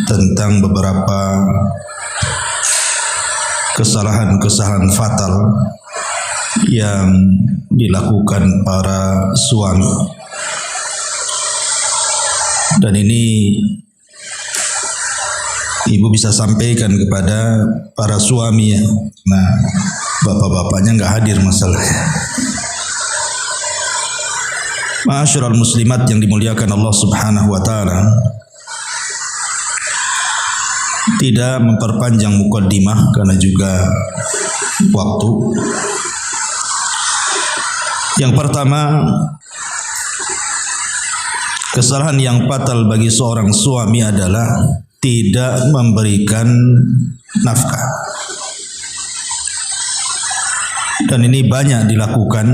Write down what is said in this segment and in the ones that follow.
tentang beberapa kesalahan-kesalahan fatal yang dilakukan para suami. Dan ini ibu bisa sampaikan kepada para suami ya. Nah, bapak-bapaknya nggak hadir masalahnya. Ma'asyiral muslimat yang dimuliakan Allah Subhanahu wa taala. Tidak memperpanjang mukaddimah karena juga waktu. Yang pertama, kesalahan yang fatal bagi seorang suami adalah tidak memberikan nafkah. Dan ini banyak dilakukan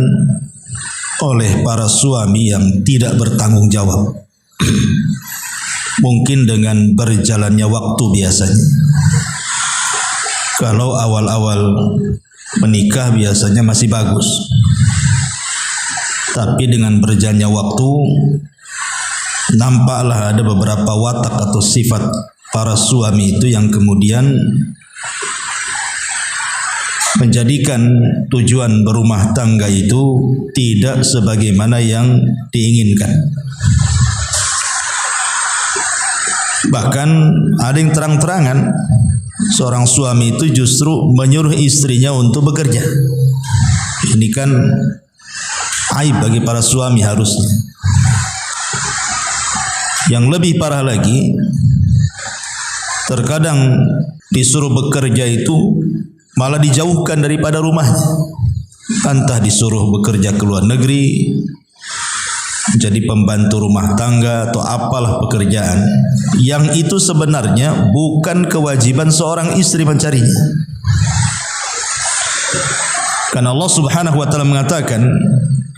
oleh para suami yang tidak bertanggung jawab. Mungkin dengan berjalannya waktu biasanya. Kalau awal-awal menikah biasanya masih bagus. Tapi dengan berjalannya waktu nampaklah ada beberapa watak atau sifat para suami itu yang kemudian menjadikan tujuan berumah tangga itu tidak sebagaimana yang diinginkan. Bahkan ada yang terang-terangan seorang suami itu justru menyuruh istrinya untuk bekerja. Ini kan aib bagi para suami harusnya. Yang lebih parah lagi, terkadang disuruh bekerja itu malah dijauhkan daripada rumahnya. Entah disuruh bekerja ke luar negeri, jadi pembantu rumah tangga atau apalah pekerjaan yang itu sebenarnya bukan kewajiban seorang istri mencarinya. Karena Allah Subhanahu wa taala mengatakan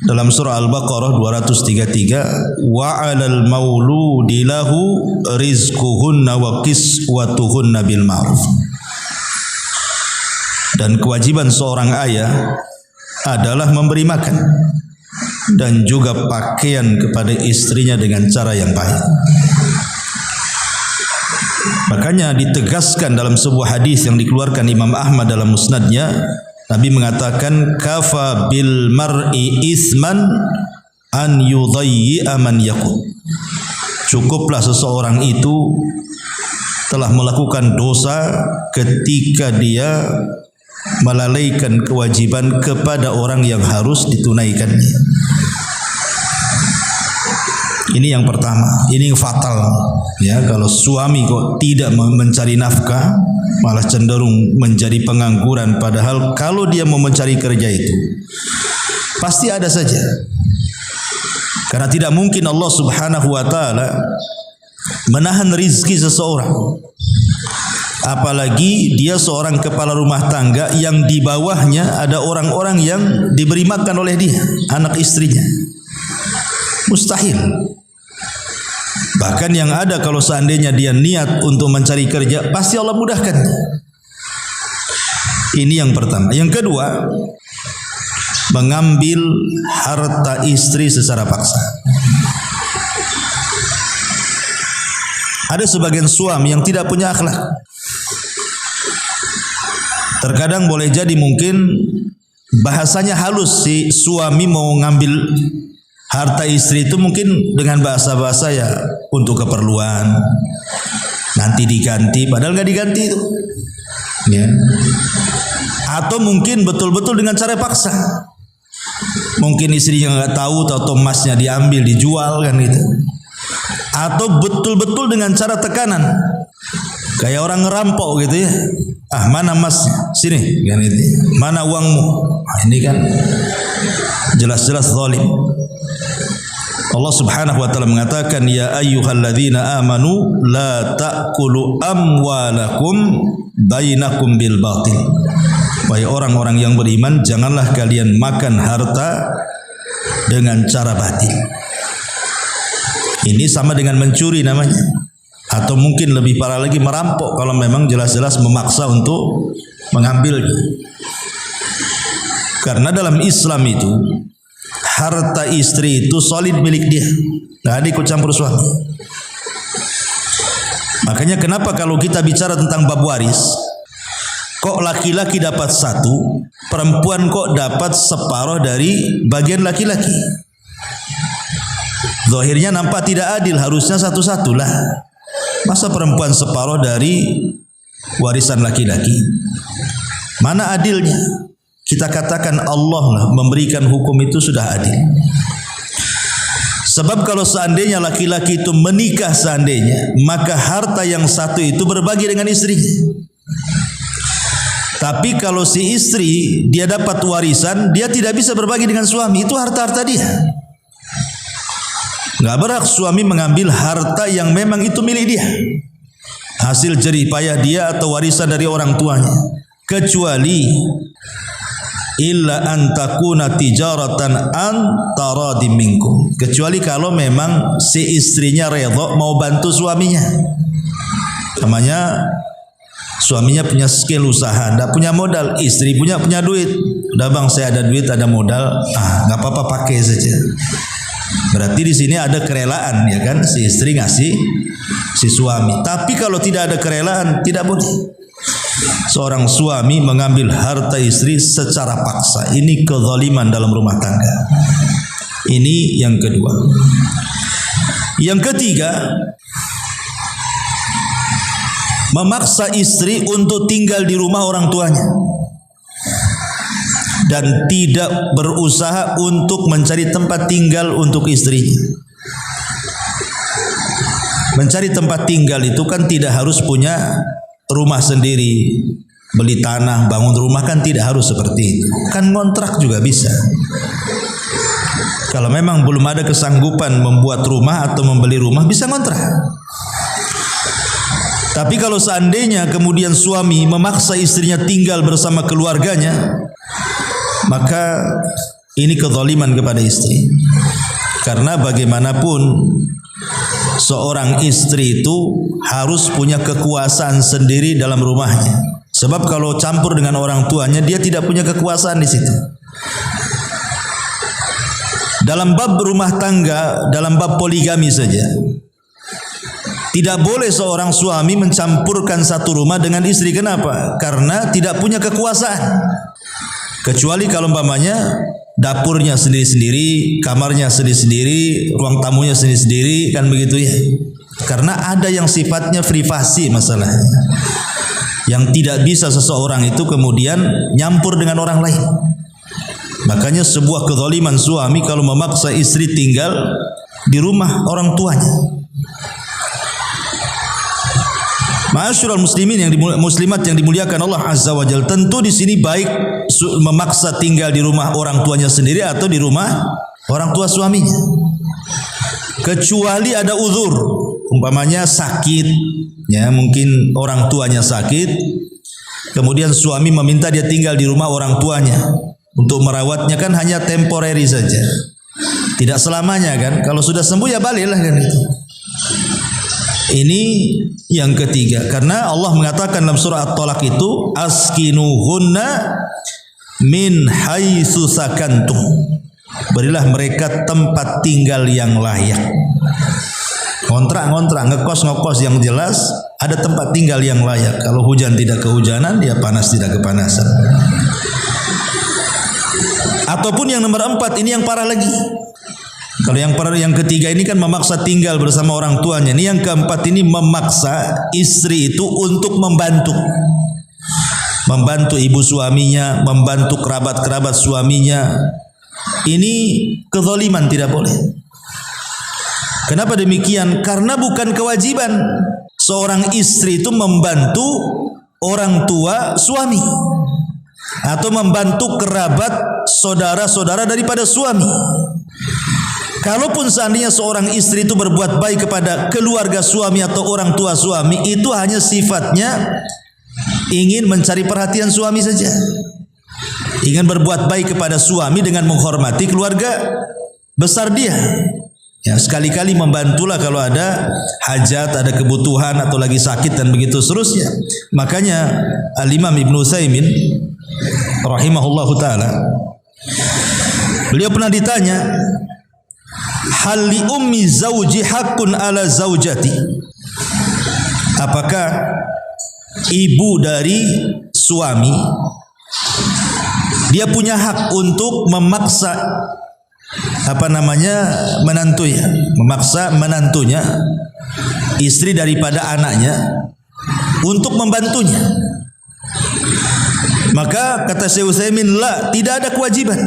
dalam surah Al-Baqarah 233, wa 'alal mauludi lahu rizquhunna wa qiswatuhunna bil ma'ruf. Dan kewajiban seorang ayah adalah memberi makan dan juga pakaian kepada istrinya dengan cara yang baik. Makanya ditegaskan dalam sebuah hadis yang dikeluarkan Imam Ahmad dalam musnadnya, Nabi mengatakan kafa bil mar'i isman an yudayyi'a man yaqut. Cukuplah seseorang itu telah melakukan dosa ketika dia melalaikan kewajiban kepada orang yang harus ditunaikannya. Ini yang pertama, ini yang fatal ya. Kalau suami kok tidak mencari nafkah, malah cenderung menjadi pengangguran, padahal kalau dia mau mencari kerja itu pasti ada saja. Karena tidak mungkin Allah Subhanahu wa taala menahan rizki seseorang. Apalagi dia seorang kepala rumah tangga yang di bawahnya ada orang-orang yang diberi makan oleh dia, anak istrinya. Mustahil. Bahkan yang ada kalau seandainya dia niat untuk mencari kerja, pasti Allah mudahkan. Ini yang pertama. Yang kedua, mengambil harta istri secara paksa. Ada sebagian suami yang tidak punya akhlak. Terkadang boleh jadi mungkin bahasanya halus, si suami mau ngambil harta istri itu mungkin dengan bahasa-bahasa ya untuk keperluan, nanti diganti, padahal nggak diganti itu, ya. Atau mungkin betul-betul dengan cara paksa. Mungkin istrinya nggak tahu, atau emasnya diambil, dijual kan gitu. Atau betul-betul dengan cara tekanan, kayak orang ngerampok gitu ya. Ah, mana emas? Sini, kan itu. Mana uangmu? Nah, ini kan jelas-jelas zalim. Allah Subhanahu wa taala mengatakan, ya ayyuhalladzina amanu la ta'kulu amwalakum bainakum bil batil. Wahai orang-orang yang beriman, janganlah kalian makan harta dengan cara batil. Ini sama dengan mencuri namanya. atau mungkin lebih parah lagi merampok kalau memang jelas-jelas memaksa untuk mengambilnya. Karena dalam Islam itu harta istri itu solid milik dia, nggak ada ikut campur suami. Makanya kenapa kalau kita bicara tentang bab waris, kok laki-laki dapat satu, perempuan kok dapat separuh dari bagian laki-laki? Zahirnya nampak tidak adil, harusnya satu-satu lah. Masa perempuan separuh dari warisan laki-laki? Mana adilnya? Kita katakan Allah lah memberikan hukum itu sudah adil. Sebab kalau seandainya laki-laki itu menikah seandainya, maka harta yang satu itu berbagi dengan istrinya. Tapi kalau si istri dia dapat warisan, dia tidak bisa berbagi dengan suami, itu harta-harta dia. Nggak berhak suami mengambil harta yang memang itu milik dia, hasil jerih payah dia atau warisan dari orang tuanya, kecuali illa an takuna tijaratan an taradi minkum, kecuali kalau memang si istrinya redha mau bantu suaminya. Namanya suaminya punya skill usaha, tidak punya modal, istri punya duit. Udah bang, saya ada duit, ada modal, nggak apa-apa pakai saja. Berarti di sini ada kerelaan, ya kan? Si istri ngasih si suami. Tapi kalau tidak ada kerelaan, tidak boleh seorang suami mengambil harta istri secara paksa. Ini kezaliman dalam rumah tangga. Ini yang kedua. Yang ketiga, memaksa istri untuk tinggal di rumah orang tuanya dan tidak berusaha untuk mencari tempat tinggal untuk istrinya. Mencari tempat tinggal itu kan tidak harus punya rumah sendiri, beli tanah, bangun rumah, kan tidak harus seperti itu. Kan ngontrak juga bisa. Kalau memang belum ada kesanggupan membuat rumah atau membeli rumah, bisa ngontrak. Tapi kalau seandainya kemudian suami memaksa istrinya tinggal bersama keluarganya, maka ini kezaliman kepada istri. Karena bagaimanapun seorang istri itu harus punya kekuasaan sendiri dalam rumahnya. Sebab kalau campur dengan orang tuanya, dia tidak punya kekuasaan di situ. Dalam bab rumah tangga, dalam bab poligami saja, tidak boleh seorang suami mencampurkan satu rumah dengan istri. Kenapa? Karena tidak punya kekuasaan. Kecuali kalau umpamanya dapurnya sendiri-sendiri, kamarnya sendiri-sendiri, ruang tamunya sendiri-sendiri, kan begitu ya. Karena ada yang sifatnya privasi masalahnya, yang tidak bisa seseorang itu kemudian nyampur dengan orang lain. Makanya sebuah kezaliman suami kalau memaksa istri tinggal di rumah orang tuanya. Ma'asyiral muslimin yang muslimat yang dimuliakan Allah Azza wa Jalla, tentu di sini baik memaksa tinggal di rumah orang tuanya sendiri atau di rumah orang tua suaminya. Kecuali ada uzur, umpamanya sakit, ya mungkin orang tuanya sakit, kemudian suami meminta dia tinggal di rumah orang tuanya untuk merawatnya, kan hanya temporary saja, tidak selamanya kan. Kalau sudah sembuh ya baliklah kan itu. Ini yang ketiga, karena Allah mengatakan dalam surah At-Talaq itu askinuhunna min haitsu sakantum, berilah mereka tempat tinggal yang layak. Ngontrak, ngekos yang jelas, ada tempat tinggal yang layak. Kalau hujan tidak kehujanan, dia panas tidak kepanasan. Ataupun yang nomor 4, ini yang parah lagi. Kalau yang ketiga ini kan memaksa tinggal bersama orang tuanya. Ini yang keempat, ini memaksa istri itu untuk membantu ibu suaminya, membantu kerabat-kerabat suaminya. Ini kezaliman, tidak boleh. Kenapa demikian? Karena bukan kewajiban seorang istri itu membantu orang tua suami atau membantu kerabat saudara-saudara daripada suami. Kalaupun seandainya seorang istri itu berbuat baik kepada keluarga suami atau orang tua suami, itu hanya sifatnya ingin mencari perhatian suami saja, ingin berbuat baik kepada suami dengan menghormati keluarga besar dia. Ya, sekali-kali membantulah kalau ada hajat, ada kebutuhan atau lagi sakit dan begitu seterusnya. Makanya Al-Imam Ibnu Utsaimin rahimahullahu taala, beliau pernah ditanya, hal li ummi zauji haqqun ala zaujati, apakah ibu dari suami dia punya hak untuk memaksa memaksa menantunya, istri daripada anaknya, untuk membantunya? Maka kata Syekh Utsaimin, la, tidak ada kewajiban.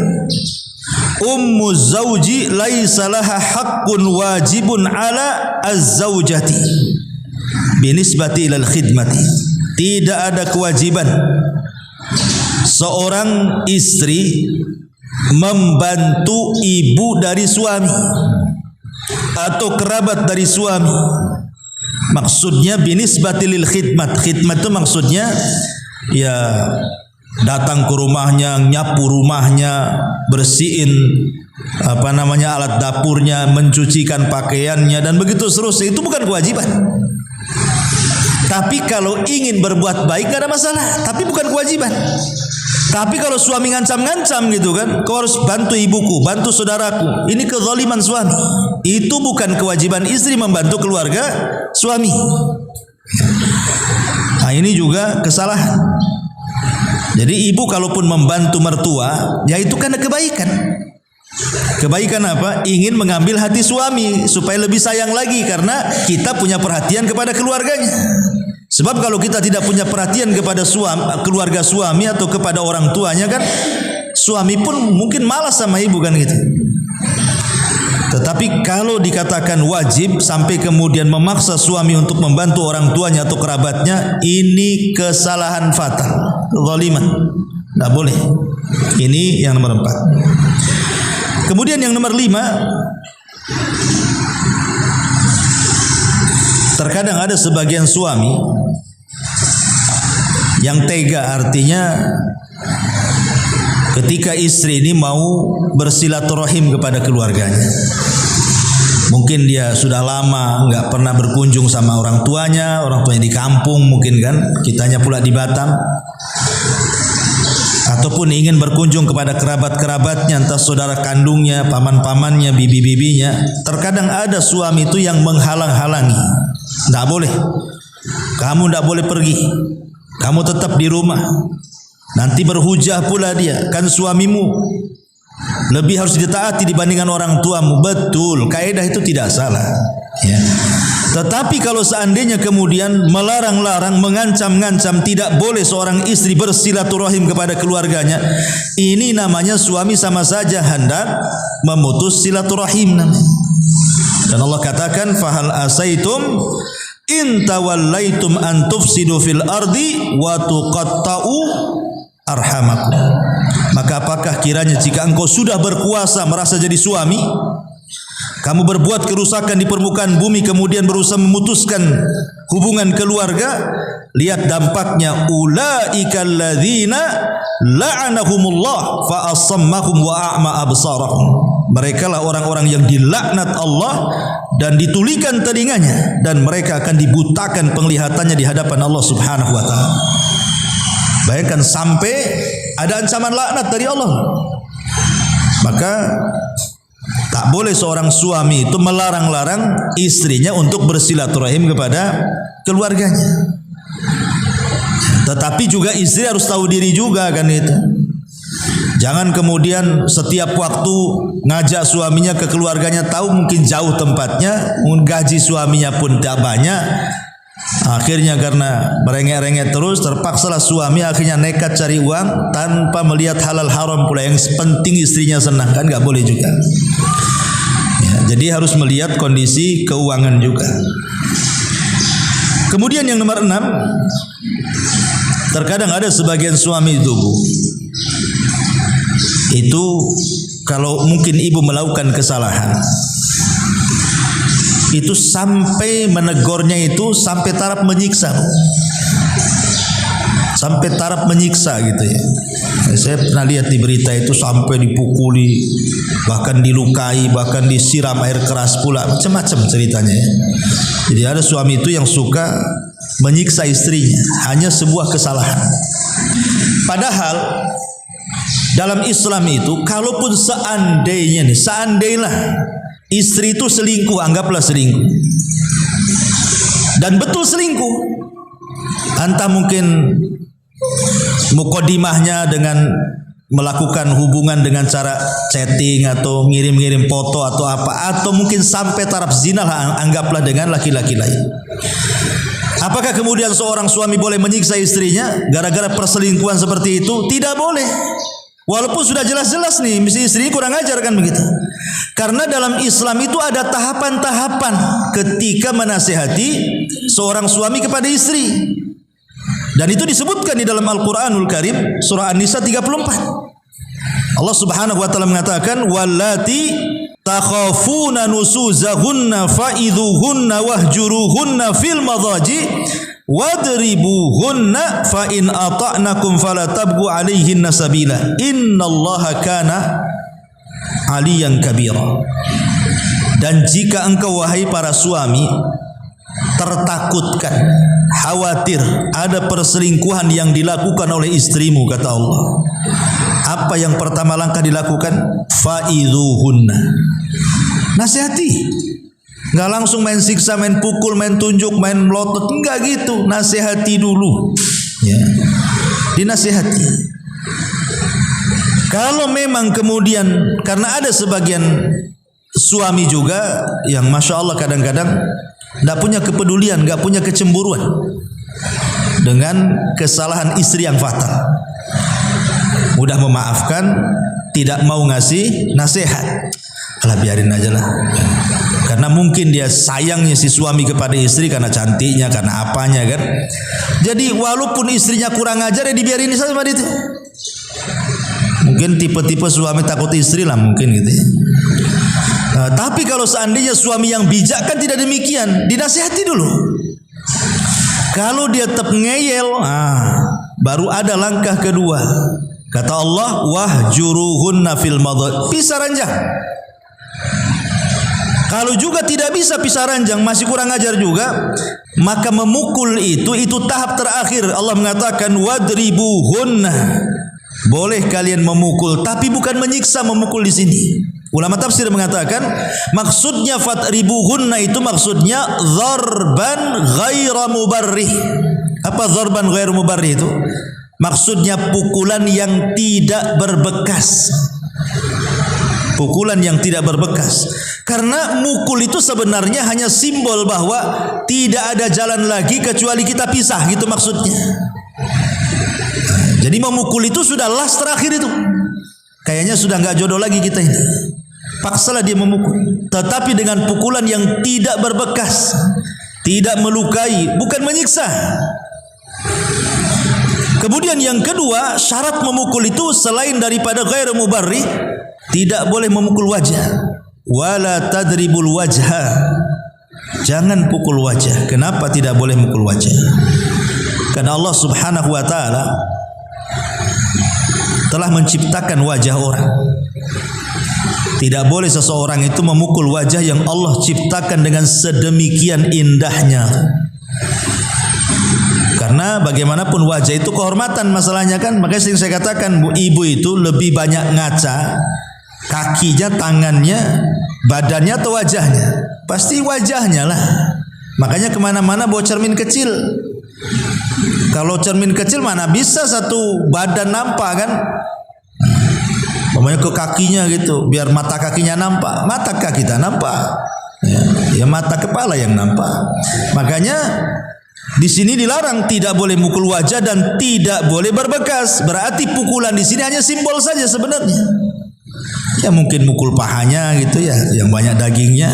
Ummu zauji laisa laha haqqun wajibun ala az-zaujati binisbati ilal khidmati. Tidak ada kewajiban seorang istri membantu ibu dari suami atau kerabat dari suami. Maksudnya binisbati lil khidmat. Khidmat itu maksudnya ya datang ke rumahnya, nyapu rumahnya, bersihin alat dapurnya, mencucikan pakaiannya dan begitu seterusnya. Itu bukan kewajiban. Tapi kalau ingin berbuat baik gak ada masalah, tapi bukan kewajiban. Tapi kalau suami ngancam-ngancam gitu kan, kau harus bantu ibuku, bantu saudaraku, ini kezaliman suami. Itu bukan kewajiban istri membantu keluarga suami. Nah, ini juga kesalahan. Jadi ibu kalaupun membantu mertua, ya itu karena kebaikan. Kebaikan apa? Ingin mengambil hati suami supaya lebih sayang lagi karena kita punya perhatian kepada keluarganya. Sebab kalau kita tidak punya perhatian kepada keluarga suami atau kepada orang tuanya kan, suami pun mungkin malas sama ibu kan gitu. Tetapi kalau dikatakan wajib sampai kemudian memaksa suami untuk membantu orang tuanya atau kerabatnya, ini kesalahan fatal, kezaliman. Tidak boleh. Ini yang nomor 4. Kemudian yang nomor 5, terkadang ada sebagian suami yang tega, artinya ketika istri ini mau bersilaturahim kepada keluarganya. Mungkin dia sudah lama nggak pernah berkunjung sama orang tuanya di kampung mungkin kan, kitanya pula di Batam. Ataupun ingin berkunjung kepada kerabat-kerabatnya, entah saudara kandungnya, paman-pamannya, bibi-bibinya. Terkadang ada suami itu yang menghalang-halangi. Tidak boleh. Kamu tidak boleh pergi. Kamu tetap di rumah. Nanti berhujah pula dia, kan suamimu lebih harus ditaati dibandingkan orang tuamu. Betul, kaidah itu tidak salah, ya. Tetapi kalau seandainya kemudian melarang-larang, mengancam-ngancam tidak boleh seorang istri bersilaturahim kepada keluarganya, ini namanya suami sama saja hendak memutus silaturahim. Dan Allah katakan, fahal asaitum in tawallaitum an tufsidu fil ardi wa tuqatta'u arhamakum. Maka apakah kiranya jika engkau sudah berkuasa merasa jadi suami, kamu berbuat kerusakan di permukaan bumi kemudian berusaha memutuskan hubungan keluarga, lihat dampaknya. Ulaika alladzina la'anahumullah fa asammahum wa a'ma absarahum. Mereka lah orang-orang yang dilaknat Allah dan ditulikan telinganya, dan mereka akan dibutakan penglihatannya di hadapan Allah Subhanahu wa taala. Bayangkan sampai ada ancaman laknat dari Allah. Maka tak boleh seorang suami itu melarang-larang istrinya untuk bersilaturahim kepada keluarganya. Tetapi juga istri harus tahu diri juga kan itu. Jangan kemudian setiap waktu ngajak suaminya ke keluarganya, tahu mungkin jauh tempatnya, gaji suaminya pun tak banyak. Akhirnya karena merengek-rengek terus, terpaksalah suami akhirnya nekat cari uang tanpa melihat halal haram pula. Yang penting istrinya senang, kan nggak boleh juga. Ya, jadi harus melihat kondisi keuangan juga. Kemudian yang nomor 6, terkadang ada sebagian suami itu kalau mungkin ibu melakukan kesalahan, itu sampai menegurnya itu sampai taraf menyiksa, sampai taraf menyiksa gitu ya. Saya pernah lihat di berita itu sampai dipukuli, bahkan dilukai, bahkan disiram air keras pula, macam-macam ceritanya ya. Jadi ada suami itu yang suka menyiksa istrinya hanya sebuah kesalahan. Padahal dalam Islam itu, kalaupun seandainya istri itu selingkuh, anggaplah selingkuh, dan betul selingkuh, entah mungkin mukodimahnya dengan melakukan hubungan dengan cara chatting atau ngirim-ngirim foto atau apa, atau mungkin sampai taraf zina lah, anggaplah dengan laki-laki lain. Apakah kemudian seorang suami boleh menyiksa istrinya gara-gara perselingkuhan seperti itu? Tidak boleh. Walaupun sudah jelas-jelas nih, mesti istri kurang ajar kan begitu. Karena dalam Islam itu ada tahapan-tahapan ketika menasihati seorang suami kepada istri. Dan itu disebutkan di dalam Al-Quranul Karim surah An-Nisa 34. Allah Subhanahu wa taala mengatakan, "Wallati takhafuna nusuzahunna fa'idhuhunna wahjuruhunna fil madhaji wadribuhunna fa in ata'nakum fala tabghu 'alaihinna sabila innallaha kana 'aliyan kabira." Dan jika engkau wahai para suami tertakutkan, khawatir ada perselingkuhan yang dilakukan oleh istrimu, kata Allah, apa yang pertama langkah dilakukan? Fa'idhuhunna, nasihati. Nggak langsung main siksa, main pukul, main tunjuk, main melotot, enggak gitu. Nasihati dulu ya. Dinasihati. Kalau memang kemudian, karena ada sebagian suami juga yang Masya Allah kadang-kadang tidak punya kepedulian, nggak punya kecemburuan dengan kesalahan istri yang fatal, mudah memaafkan, tidak mau ngasih nasihat. Alah biarin aja lah. Karena mungkin dia sayangnya si suami kepada istri karena cantiknya, karena apanya kan. Jadi walaupun istrinya kurang ajar ya dibiarin saja sama dia. Mungkin tipe-tipe suami takut istri lah mungkin gitu ya. Tapi kalau seandainya suami yang bijak kan tidak demikian, dinasihati dulu. Kalau dia tetap ngeyel, baru ada langkah kedua. Kata Allah, wahjuruhunna fil madhaji, pisah ranjang. Kalau juga tidak bisa pisah ranjang, masih kurang ajar juga, maka memukul itu tahap terakhir. Allah mengatakan wadribuhunna, boleh kalian memukul, tapi bukan menyiksa memukul di sini. Ulama tafsir mengatakan maksudnya fatribuhunna itu maksudnya dzarban ghaira mubarrih. Apa dzarban ghaira mubarrih itu? Maksudnya pukulan yang tidak berbekas. Pukulan yang tidak berbekas. Karena mukul itu sebenarnya hanya simbol bahwa tidak ada jalan lagi kecuali kita pisah, gitu maksudnya. Jadi memukul itu sudah last terakhir itu. Kayaknya sudah nggak jodoh lagi kita ini. Paksalah dia memukul, tetapi dengan pukulan yang tidak berbekas, tidak melukai, bukan menyiksa. Kemudian yang kedua, syarat memukul itu selain daripada ghairu mubarrih, tidak boleh memukul wajah. Wala tadribul wajha, jangan pukul wajah. Kenapa tidak boleh memukul wajah? Karena Allah Subhanahu wa taala telah menciptakan wajah orang. Tidak boleh seseorang itu memukul wajah yang Allah ciptakan dengan sedemikian indahnya. Karena bagaimanapun wajah itu kehormatan masalahnya kan. Makanya sering saya katakan, ibu itu lebih banyak ngaca kakinya, tangannya, badannya atau wajahnya. Pasti wajahnya lah. Makanya kemana-mana bawa cermin kecil. Kalau cermin kecil mana bisa satu badan nampak kan? Namanya ke kakinya gitu, biar mata kakinya nampak. Mata kaki tak nampak. Ya mata kepala yang nampak. Makanya di sini dilarang, tidak boleh mukul wajah dan tidak boleh berbekas. Berarti pukulan di sini hanya simbol saja sebenarnya. Ya mungkin mukul pahanya gitu ya, yang banyak dagingnya.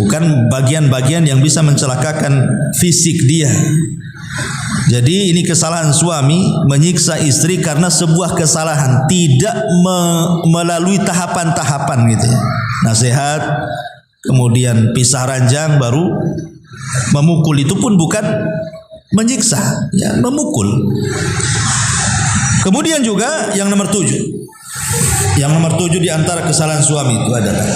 Bukan bagian-bagian yang bisa mencelakakan fisik dia. Jadi ini kesalahan suami menyiksa istri karena sebuah kesalahan, tidak melalui tahapan-tahapan gitu ya. Nasihat, kemudian pisah ranjang, baru memukul. Itu pun bukan menyiksa, ya, memukul. Kemudian juga yang nomor 7. Yang nomor 7 di antara kesalahan suami itu adalah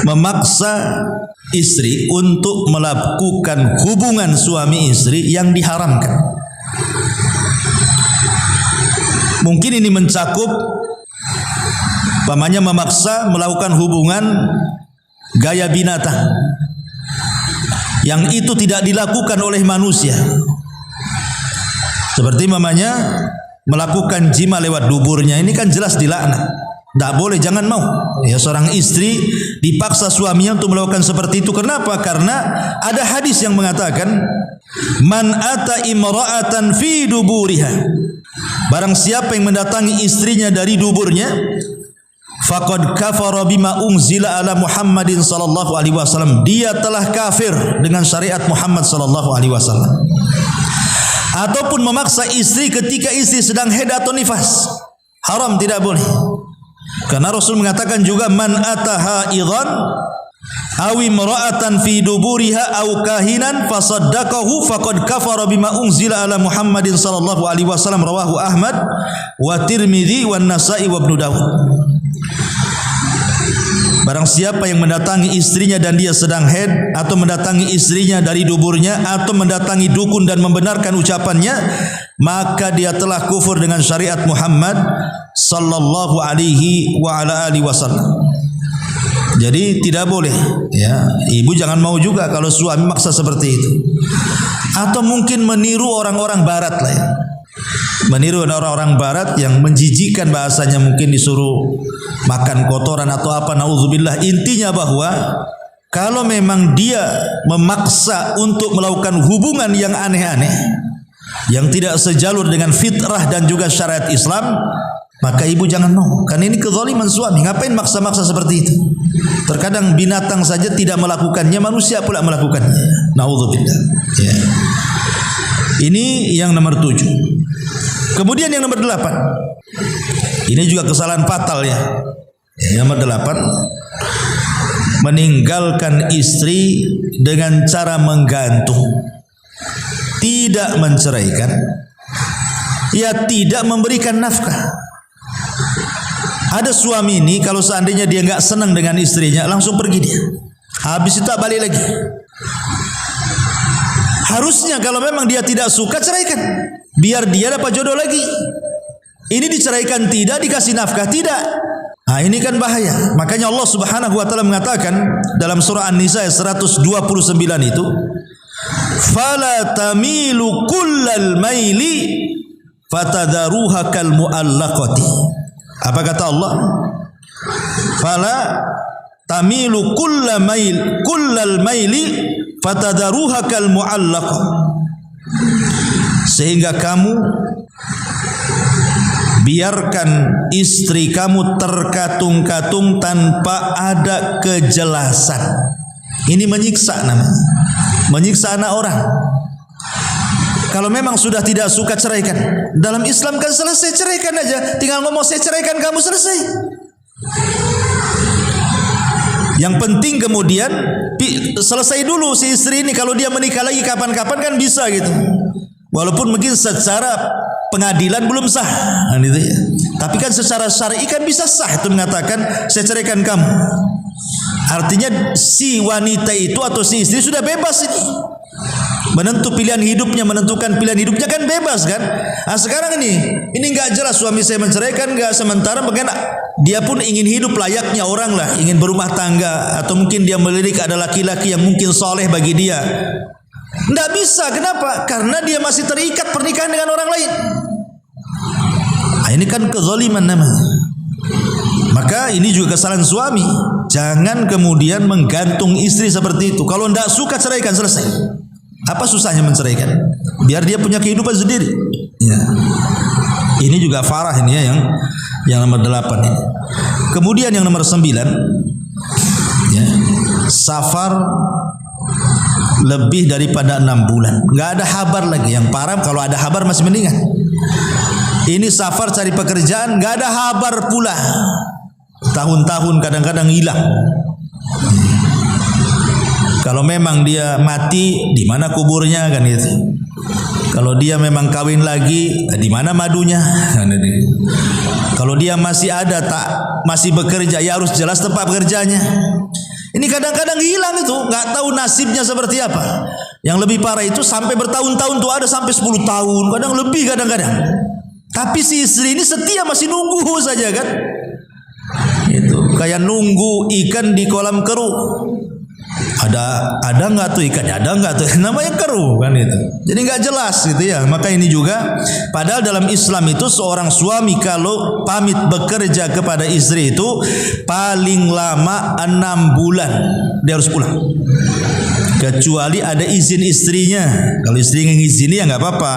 memaksa istri untuk melakukan hubungan suami istri yang diharamkan. Mungkin ini mencakup pamannya memaksa melakukan hubungan gaya binatang yang itu tidak dilakukan oleh manusia. Seperti mamanya melakukan jima lewat duburnya, ini kan jelas dilaknat. Tidak boleh, jangan mau. Ya, seorang istri dipaksa suaminya untuk melakukan seperti itu. Kenapa? Karena ada hadis yang mengatakan, man ata imra'atan fi duburiha. Barang siapa yang mendatangi istrinya dari duburnya, faqad kafara bima unzila ala Muhammadin sallallahu alaihi wasallam. Dia telah kafir dengan syariat Muhammad sallallahu alaihi wasallam. Ataupun memaksa istri ketika istri sedang haid atau nifas, haram, tidak boleh. Karena Rasul mengatakan juga, man ataha idhan aw imra'atan fi duburiha aw kahinan fasaddaqahu faqad kafara bima unzila ala Muhammadin sallallahu alaihi wasallam. Rawahu Ahmad wa Tirmidzi wa Nasa'i wa Ibnu Dawud. Barang siapa yang mendatangi istrinya dan dia sedang haid, atau mendatangi istrinya dari duburnya, atau mendatangi dukun dan membenarkan ucapannya, maka dia telah kufur dengan syariat Muhammad sallallahu alaihi wa ala alihi wasallam. Jadi tidak boleh, ya. Ibu jangan mau juga kalau suami maksa seperti itu. Atau mungkin meniru orang-orang barat lah, ya. Meniru orang-orang barat yang menjijikkan bahasanya, mungkin disuruh makan kotoran atau apa, naudzubillah. Intinya bahwa kalau memang dia memaksa untuk melakukan hubungan yang aneh-aneh, yang tidak sejalur dengan fitrah dan juga syariat Islam, maka ibu jangan mau. Karena ini kezaliman suami. Ngapain maksa-maksa seperti itu? Terkadang binatang saja tidak melakukannya, manusia pula melakukannya. Naudzubillah. Ya. Ini yang nomor 7. Kemudian yang nomor 8. Ini juga kesalahan fatal, ya. Yang nomor 8, meninggalkan istri dengan cara menggantung, tidak menceraikan, ya tidak memberikan nafkah. Ada suami ini kalau seandainya dia nggak senang dengan istrinya, langsung pergi dia. Habis itu tak balik lagi. Harusnya kalau memang dia tidak suka, ceraikan, biar dia dapat jodoh lagi. Ini diceraikan tidak, dikasih nafkah tidak. Nah, ini kan bahaya. Makanya Allah Subhanahu wa taala mengatakan dalam surah An-Nisa 129 itu, fala tamilu kullal maili fatadharuha kal muallaqati. Apa kata Allah? Fala tamilu kullal maili fatadharuha kal muallaqah. Sehingga kamu biarkan istri kamu terkatung-katung tanpa ada kejelasan. Ini menyiksa namanya. Menyiksa anak orang. Kalau memang sudah tidak suka, ceraikan. Dalam Islam kan selesai, ceraikan aja. Tinggal ngomong saya ceraikan kamu, selesai. Yang penting kemudian selesai dulu si istri ini. Kalau dia menikah lagi kapan-kapan kan bisa gitu. Walaupun mungkin secara pengadilan belum sah, gitu ya. Tapi kan secara syar'i kan bisa sah itu mengatakan saya ceraikan kamu. Artinya si wanita itu atau si istri sudah bebas ini. Menentukan pilihan hidupnya kan bebas kan. Nah, sekarang ini nggak jelas suami saya menceraikan nggak, sementara mungkin dia pun ingin hidup layaknya orang lah, ingin berumah tangga, atau mungkin dia melirik ada laki-laki yang mungkin soleh bagi dia. Nggak bisa, kenapa? Karena dia masih terikat pernikahan dengan orang lain. Nah, ini kan kezaliman namanya. Maka ini juga kesalahan suami. Jangan kemudian menggantung istri seperti itu. Kalau nggak suka, ceraikan, selesai. Apa susahnya menceraikan? Biar dia punya kehidupan sendiri. Ya. Ini juga farah ini ya, yang nomor 8 ini. Kemudian yang nomor 9, ya, safar lebih daripada 6 bulan. Nggak ada kabar lagi. Yang parah kalau ada kabar masih mendingan. Ini safar cari pekerjaan, nggak ada kabar pula. Tahun-tahun kadang-kadang hilang. Kalau memang dia mati, di mana kuburnya kan itu. Kalau dia memang kawin lagi, di mana madunya? Kalau dia masih ada masih bekerja, ya harus jelas tempat bekerjanya. Ini kadang-kadang hilang itu, nggak tahu nasibnya seperti apa. Yang lebih parah itu sampai bertahun-tahun tuh, ada sampai 10 tahun, kadang lebih kadang-kadang. Tapi si istri ini setia, masih nunggu saja kan. Itu kayak nunggu ikan di kolam keru. Ada nggak tuh ikannya? Ada nggak tuh? Namanya keru kan itu. Jadi nggak jelas gitu ya. Maka ini juga, padahal dalam Islam itu seorang suami kalau pamit bekerja kepada istri itu paling lama 6 bulan dia harus pulang. Kecuali ada izin istrinya. Kalau istri ngizini ya nggak apa-apa,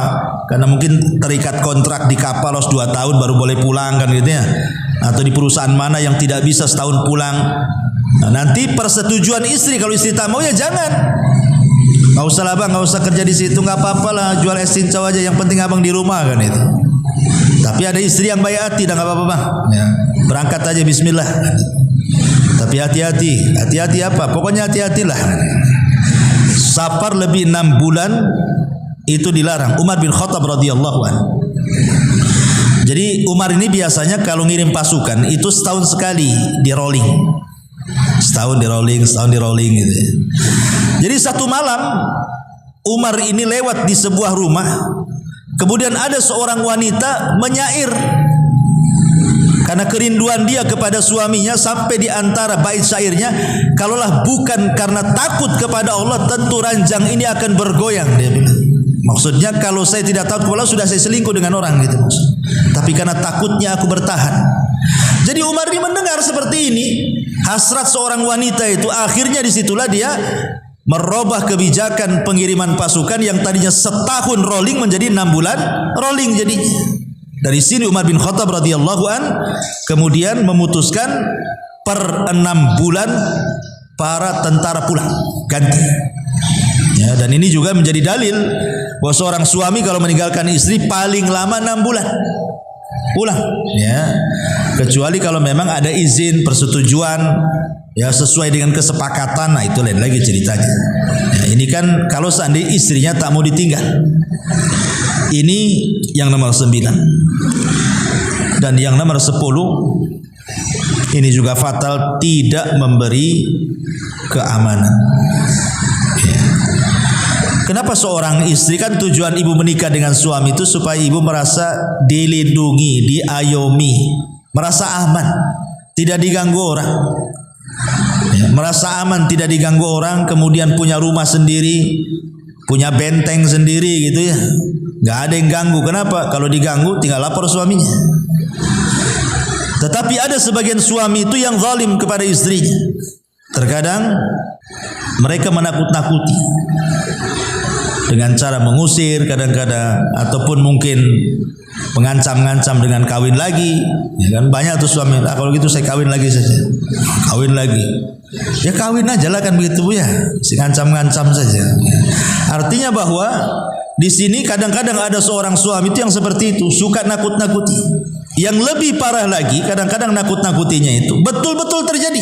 karena mungkin terikat kontrak di kapal harus 2 tahun baru boleh pulang kan gitu ya. Atau di perusahaan mana yang tidak bisa setahun pulang. Nah, nanti persetujuan istri, kalau istri tak mau ya jangan. Nggak usah lah bang, nggak usah kerja di situ, nggak apa-apa lah, jual es cincau aja, yang penting abang di rumah kan itu. Tapi ada istri yang baik hati, dah nggak apa-apa bang, ya, berangkat aja Bismillah. Tapi hati-hati apa? Pokoknya hati-hatilah. Safar lebih 6 bulan itu dilarang. Umar bin Khattab radhiyallahu anhu. Jadi Umar ini biasanya kalau ngirim pasukan itu setahun sekali di rolling. Setahun di rolling gitu ya. Jadi satu malam Umar ini lewat di sebuah rumah, kemudian ada seorang wanita menyair karena kerinduan dia kepada suaminya, sampai di antara bait syairnya, kalaulah bukan karena takut kepada Allah tentu ranjang ini akan bergoyang, dia bilang. Maksudnya kalau saya tidak takut kepada Allah sudah saya selingkuh dengan orang gitu maksud. Tapi karena takutnya aku bertahan. Jadi Umar ini mendengar seperti ini, hasrat seorang wanita itu, akhirnya disitulah dia merubah kebijakan pengiriman pasukan yang tadinya setahun rolling menjadi 6 bulan rolling jadinya. Dari sini Umar bin Khattab radhiyallahu an kemudian memutuskan per 6 bulan para tentara pulang ganti. Ya, dan ini juga menjadi dalil bahwa seorang suami kalau meninggalkan istri paling lama 6 bulan pulang, ya, kecuali kalau memang ada izin persetujuan, ya sesuai dengan kesepakatan. Nah itu lain lagi ceritanya. Ya, ini kan kalau seandainya istrinya tak mau ditinggal. Ini yang nomor 9. Dan yang nomor 10 ini juga fatal, tidak memberi keamanan. Ya. Kenapa seorang istri, kan tujuan ibu menikah dengan suami itu supaya ibu merasa dilindungi, diayomi, merasa aman, tidak diganggu orang. Ya, merasa aman, tidak diganggu orang, kemudian punya rumah sendiri, punya benteng sendiri gitu ya. Nggak ada yang ganggu. Kenapa? Kalau diganggu tinggal lapor suaminya. Tetapi ada sebagian suami itu yang zalim kepada istrinya. Terkadang mereka menakut-nakuti dengan cara mengusir kadang-kadang, ataupun mungkin mengancam-ngancam dengan kawin lagi. Ya kan banyak tuh suami, kalau gitu saya kawin lagi saja. Kawin lagi. Ya kawin aja lah kan begitu ya. Si ngancam-ngancam saja. Artinya bahwa di sini kadang-kadang ada seorang suami itu yang seperti itu, suka nakut-nakuti. Yang lebih parah lagi, kadang-kadang nakut-nakutinya itu betul-betul terjadi.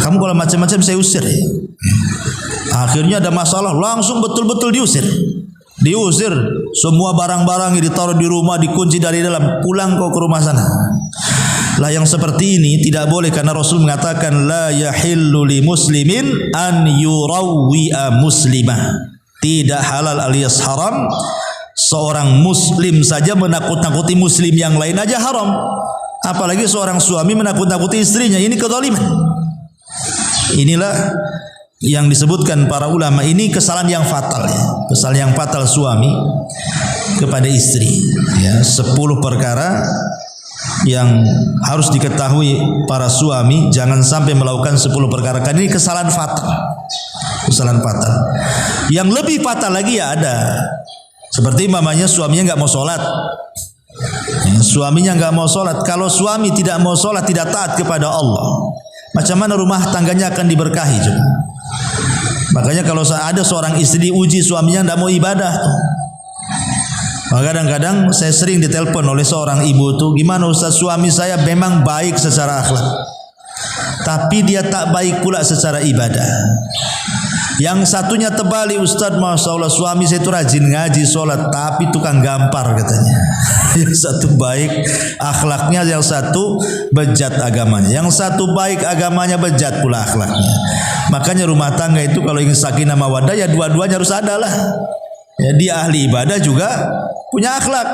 Kamu kalau macam-macam saya usir ya. Akhirnya ada masalah, langsung betul-betul diusir. Diusir, semua barang-barang yang ditaruh di rumah dikunci dari dalam, pulang kau ke rumah sana. Lah yang seperti ini tidak boleh, karena Rasul mengatakan la yahillu li muslimin an yurawwi'a muslimah. Tidak halal alias haram seorang muslim saja menakut-nakuti muslim yang lain aja haram. Apalagi seorang suami menakut-nakuti istrinya, ini kezaliman. Inilah yang disebutkan para ulama, ini kesalahan yang fatal ya. Kesalahan yang fatal suami kepada istri ya. 10 perkara yang harus diketahui para suami, jangan sampai melakukan 10 perkara, karena ini kesalahan fatal. Kesalahan fatal. Yang lebih fatal lagi ya ada, seperti mamanya suaminya nggak mau sholat ya, suaminya nggak mau sholat. Kalau suami tidak mau sholat, tidak taat kepada Allah, macam mana rumah tangganya akan diberkahi juga. Makanya kalau ada seorang istri diuji suaminya tidak mau ibadah tuh. Maka kadang-kadang saya sering ditelepon oleh seorang ibu tuh, gimana Ustaz, suami saya memang baik secara akhlak, tapi dia tak baik pula secara ibadah. Yang satunya terbalik, Ustaz, Masya Allah, suami saya itu rajin ngaji, sholat, tapi tukang gampar katanya. Yang satu baik akhlaknya, yang satu bejat agamanya. Yang satu baik agamanya, bejat pula akhlaknya. Makanya rumah tangga itu kalau ingin sakinah mawaddah, ya dua-duanya harus ada lah. Ya, dia ahli ibadah juga punya akhlak.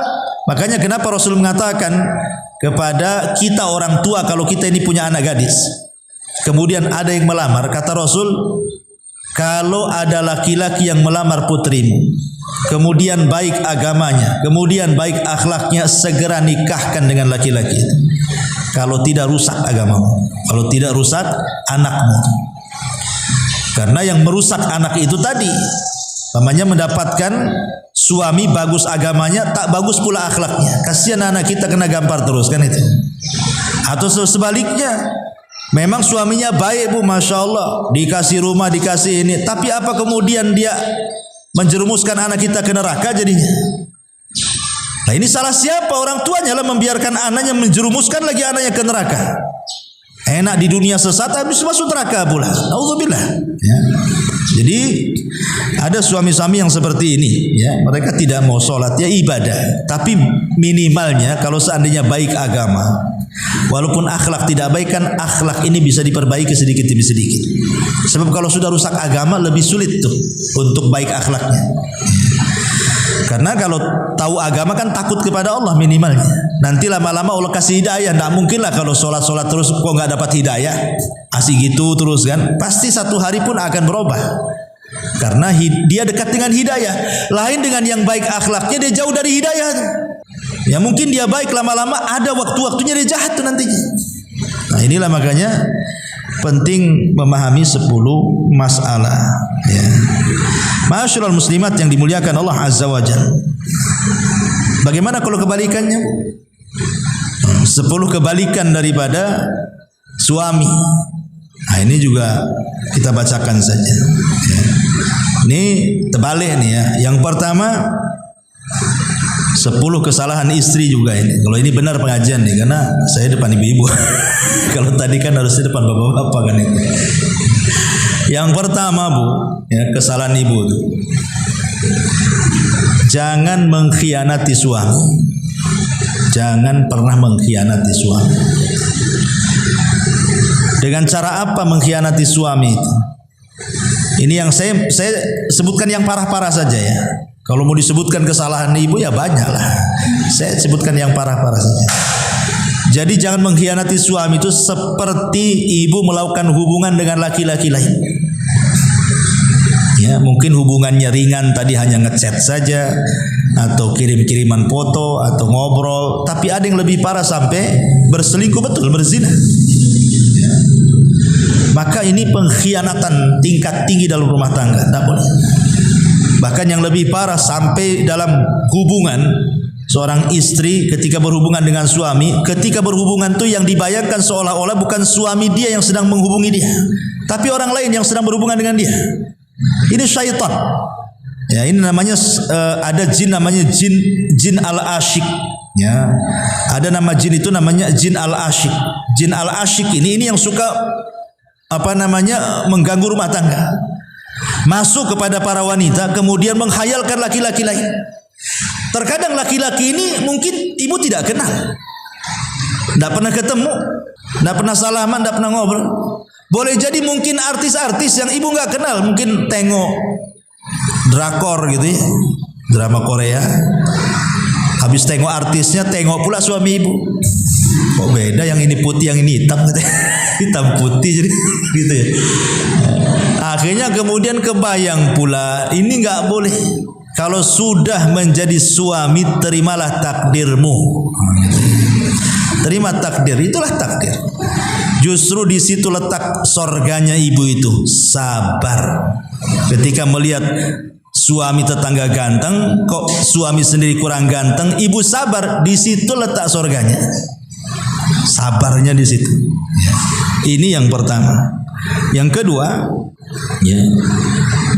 Makanya kenapa Rasul mengatakan kepada kita orang tua, kalau kita ini punya anak gadis, kemudian ada yang melamar, kata Rasul, kalau ada laki-laki yang melamar putrimu, kemudian baik agamanya, kemudian baik akhlaknya, segera nikahkan dengan laki-laki itu. Kalau tidak, rusak agamamu. Kalau tidak, rusak anakmu. Karena yang merusak anak itu tadi, namanya mendapatkan suami bagus agamanya, tak bagus pula akhlaknya. Kasihan anak kita kena gampar terus kan itu. Atau sebaliknya, memang suaminya baik bu, Masya Allah, dikasih rumah, dikasih ini, tapi apa kemudian dia menjerumuskan anak kita ke neraka jadinya. Nah ini salah siapa? Orang tuanya lah membiarkan anaknya menjerumuskan lagi anaknya ke neraka. Enak di dunia sesat, habis masuk neraka pula. Auzubillah. Ya. Jadi ada suami-suami yang seperti ini, ya, mereka tidak mau sholat, ya ibadah, tapi minimalnya kalau seandainya baik agama, walaupun akhlak tidak baik, kan akhlak ini bisa diperbaiki sedikit demi sedikit. Sebab kalau sudah rusak agama lebih sulit tuh untuk baik akhlaknya. Karena kalau tahu agama kan takut kepada Allah minimalnya. Nanti lama-lama Allah kasih hidayah. Tidak mungkin lah kalau sholat-sholat terus kok nggak dapat hidayah. Asik gitu terus kan. Pasti satu hari pun akan berubah. Karena dia dekat dengan hidayah. Lain dengan yang baik akhlaknya, dia jauh dari hidayah. Ya mungkin dia baik, lama-lama ada waktu-waktunya dia jahat tuh nantinya. Nah inilah makanya penting memahami 10 masalah. Ya. Ma'asyiral muslimat yang dimuliakan Allah Azza wa Jalla. Bagaimana kalau kebalikannya? 10 kebalikan daripada suami. Nah ini juga kita bacakan saja. Ya. Ini terbalik nih ya. Yang pertama 10 kesalahan istri juga ini. Kalau ini benar pengajian nih, karena saya depan ibu-ibu. Kalau tadi kan harusnya depan bapak-bapak kan itu. Yang pertama bu, ya, kesalahan ibu itu, jangan mengkhianati suami. Jangan pernah mengkhianati suami. Dengan cara apa mengkhianati suami itu? Ini yang saya sebutkan yang parah-parah saja ya. Kalau mau disebutkan kesalahan ibu ya banyak lah. Saya sebutkan yang parah-parah saja. Jadi jangan mengkhianati suami itu seperti ibu melakukan hubungan dengan laki-laki lain. Ya, mungkin hubungannya ringan, tadi hanya ngechat saja atau kirim-kiriman foto atau ngobrol, tapi ada yang lebih parah sampai berselingkuh, betul, berzina. Ya. Maka ini pengkhianatan tingkat tinggi dalam rumah tangga, tidak boleh. Bahkan yang lebih parah sampai dalam hubungan seorang istri ketika berhubungan dengan suami, ketika berhubungan itu yang dibayangkan seolah-olah bukan suami dia yang sedang menghubungi dia, tapi orang lain yang sedang berhubungan dengan dia. Ini syaitan. Ya, ini namanya ada jin namanya jin al-asyik. Ya. Ada nama jin itu namanya jin al-asyik. Jin al-asyik ini yang suka mengganggu rumah tangga. Masuk kepada para wanita kemudian menghayalkan laki-laki lain. Terkadang laki-laki ini mungkin ibu tidak kenal, tidak pernah ketemu, tidak pernah salaman, tidak pernah ngobrol. Boleh jadi mungkin artis-artis yang ibu nggak kenal, mungkin tengok drakor gitu ya, drama Korea. Habis tengok artisnya, tengok pula suami ibu. Kok beda, yang ini putih, yang ini hitam, hitam putih jadi gitu ya. Akhirnya kemudian kebayang pula, ini nggak boleh. Kalau sudah menjadi suami, terimalah takdirmu. Terima takdir, itulah takdir. Justru di situ letak sorganya ibu itu, sabar. Ketika melihat suami tetangga ganteng, kok suami sendiri kurang ganteng, ibu sabar, di situ letak sorganya. Sabarnya di situ. Ini yang pertama. Yang kedua, ya,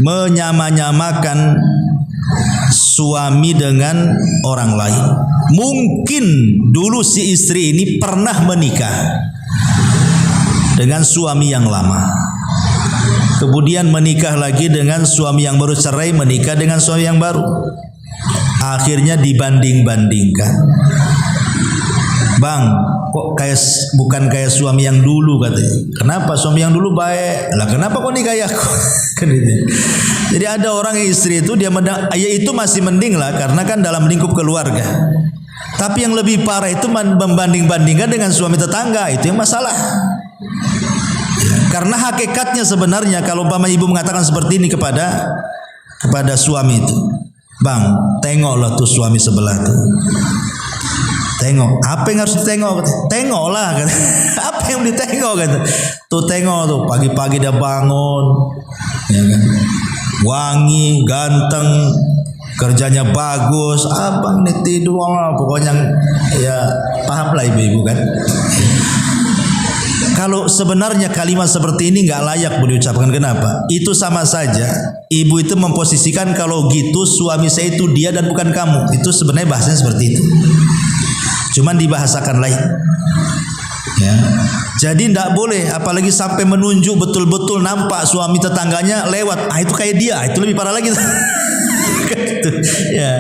menyama-nyamakan suami dengan orang lain. Mungkin dulu si istri ini pernah menikah dengan suami yang lama. kemudian menikah lagi dengan suami yang baru cerai, menikah dengan suami yang baru. Akhirnya dibanding-bandingkan. Bang, kok bukan kayak suami yang dulu katanya. Kenapa suami yang dulu baik? Lah kenapa kok nikah aku? Kan gitu. Jadi ada orang istri itu dia ya itu masih mending lah karena kan dalam lingkup keluarga. Tapi yang lebih parah itu membanding-bandingkan dengan suami tetangga, itu yang masalah. Karena hakikatnya sebenarnya kalau umpama ibu mengatakan seperti ini kepada suami itu, bang, tengoklah tuh suami sebelah tuh. Tengok, apa yang harus ditengok? Tengoklah, kan? Apa yang ditengok? Kan? Tuh tengok tuh, pagi-pagi dia bangun, ya kan? Wangi, ganteng, kerjanya bagus, abang nih tidur, pokoknya ya paham lah ibu-ibu kan. Kalau sebenarnya kalimat seperti ini nggak layak diucapkan. Kenapa? Itu sama saja ibu itu memposisikan kalau gitu suami saya itu dia dan bukan kamu. Itu sebenarnya bahasanya seperti itu. Cuman dibahasakan lain. Ya. Jadi tidak boleh, apalagi sampai menunjuk betul-betul nampak suami tetangganya lewat. Itu kayak dia, itu lebih parah lagi. Gitu. Ya.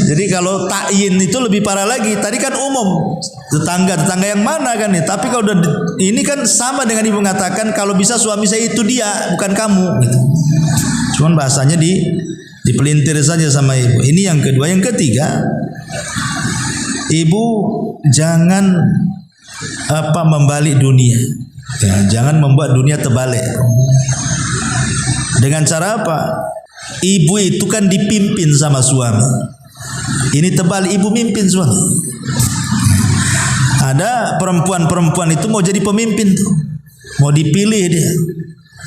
Jadi kalau takyin itu lebih parah lagi. Tadi kan umum tetangga yang mana kan nih. Tapi kalau ini kan sama dengan ibu mengatakan kalau bisa suami saya itu dia, bukan kamu. Gitu. Cuman bahasanya dipelintir saja sama ibu. Ini yang kedua. Yang ketiga, ibu jangan membalik dunia. Ya, jangan membuat dunia terbalik. Dengan cara apa? Ibu itu kan dipimpin sama suami. Ini terbalik, ibu mimpin suami. Ada perempuan itu mau jadi pemimpin tuh. Mau dipilih dia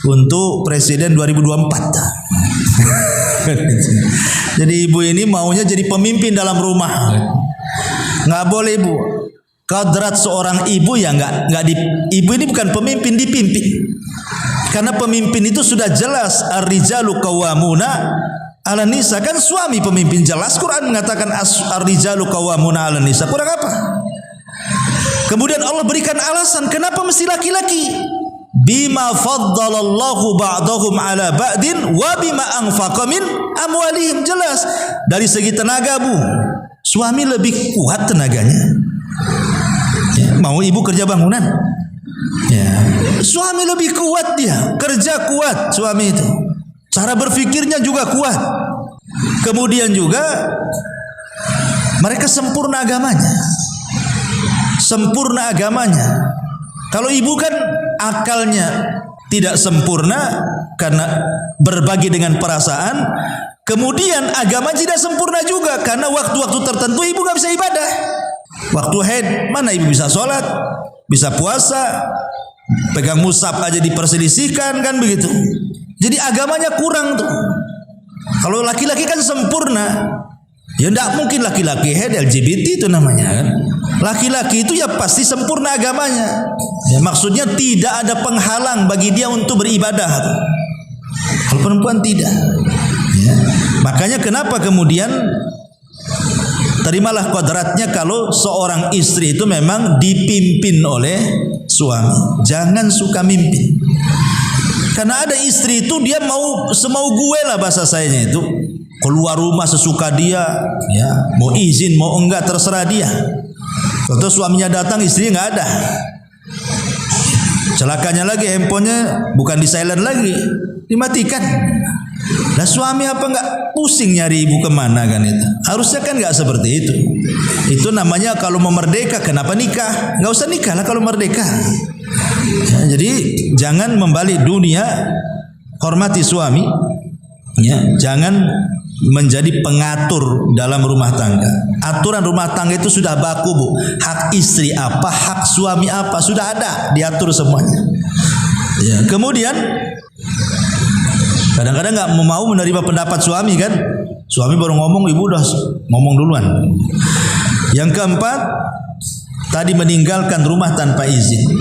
untuk presiden 2024. Jadi ibu ini maunya jadi pemimpin dalam rumah. Nggak boleh ibu. Kodrat seorang ibu ya ibu ini bukan pemimpin, dipimpin. Karena pemimpin itu sudah jelas ar-rijalu qawwamuna 'alan nisa, kan suami pemimpin jelas. Quran mengatakan ar-rijalu qawwamuna 'alan nisa. Kurang apa? Kemudian Allah berikan alasan kenapa mesti laki-laki. Bima faddalallahu ba'dahum 'ala ba'din wa bima anfaqa min amwalihim. Jelas dari segi tenaga bu, suami lebih kuat tenaganya. Ya, mau ibu kerja bangunan, ya, suami lebih kuat, dia kerja kuat suami itu. Cara berfikirnya juga kuat. Kemudian juga mereka sempurna agamanya. Sempurna agamanya. Kalau ibu kan akalnya tidak sempurna karena berbagi dengan perasaan. Kemudian agama tidak sempurna juga karena waktu-waktu tertentu ibu gak bisa ibadah. Waktu haid mana ibu bisa sholat, bisa puasa, pegang mushaf aja diperselisihkan kan begitu. Jadi agamanya kurang tuh. Kalau laki-laki kan sempurna. Ya tidak mungkin laki-laki haid LGBT itu namanya kan. Laki-laki itu ya pasti sempurna agamanya. Ya, maksudnya tidak ada penghalang bagi dia untuk beribadah. Kalau perempuan tidak. Ya. Makanya kenapa kemudian terimalah kodratnya kalau seorang istri itu memang dipimpin oleh suami. Jangan suka mimpin. Karena ada istri itu dia mau semau gue lah bahasa sayanya itu. Keluar rumah sesuka dia, ya, mau izin mau enggak terserah dia. Contoh suaminya datang, istrinya nggak ada. Celakanya lagi handphonenya bukan di silent lagi, dimatikan. Nah suami apa nggak pusing nyari ibu kemana kan itu? Harusnya kan nggak seperti itu. Itu namanya kalau mau merdeka, kenapa nikah? Nggak usah nikah lah kalau merdeka. Ya, jadi jangan membalik dunia, hormati suami. Ya, jangan menjadi pengatur dalam rumah tangga. Aturan rumah tangga itu sudah baku bu. Hak istri apa, hak suami apa, sudah ada, diatur semuanya. Ya, kemudian kadang-kadang nggak mau menerima pendapat suami kan. Suami baru ngomong, ibu udah ngomong duluan. Yang keempat, tadi meninggalkan rumah tanpa izin.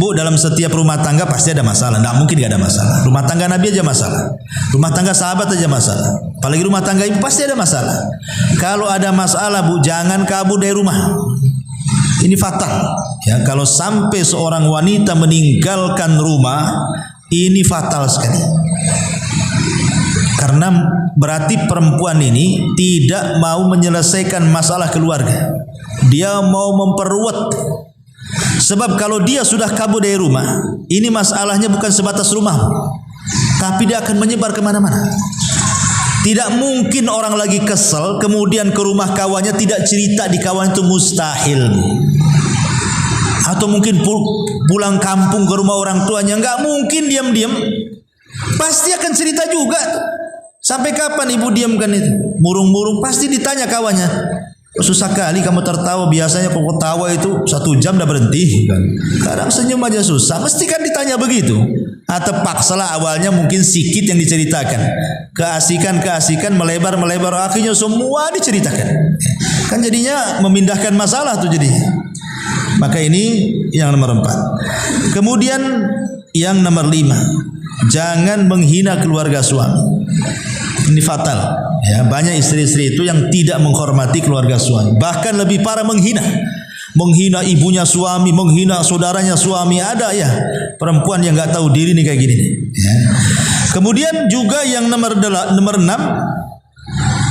Bu, dalam setiap rumah tangga pasti ada masalah. Tidak mungkin tidak ada masalah. Rumah tangga Nabi aja masalah. Rumah tangga sahabat aja masalah. Apalagi rumah tangga ibu pasti ada masalah. Kalau ada masalah bu, jangan kabur dari rumah. Ini fatal. Ya, kalau sampai seorang wanita meninggalkan rumah, ini fatal sekali. Karena berarti perempuan ini tidak mau menyelesaikan masalah keluarga. Dia mau memperluat. Sebab kalau dia sudah kabur dari rumah, ini masalahnya bukan sebatas rumah, tapi dia akan menyebar kemana-mana. Tidak mungkin orang lagi kesel kemudian ke rumah kawannya tidak cerita di kawan, itu mustahil. Atau mungkin pulang kampung ke rumah orang tuanya, nggak mungkin diam-diam, pasti akan cerita juga. Sampai kapan ibu diamkan itu? Murung-murung pasti ditanya kawannya. Susah kali kamu tertawa, biasanya kalau ketawa itu 1 jam dah berhenti kan. Kadang senyum aja susah, mesti kan ditanya begitu. Atau paksalah awalnya mungkin sedikit yang diceritakan. Keasikan melebar, akhirnya semua diceritakan. Kan jadinya memindahkan masalah tuh jadinya. Maka ini yang nomor 4. Kemudian yang nomor 5, jangan menghina keluarga suami. Ini fatal. Ya, banyak istri-istri itu yang tidak menghormati keluarga suami. Bahkan lebih parah menghina. Menghina ibunya suami, menghina saudaranya suami. Ada ya perempuan yang nggak tahu diri nih kayak gini nih. Ya. Kemudian juga yang nomor 6,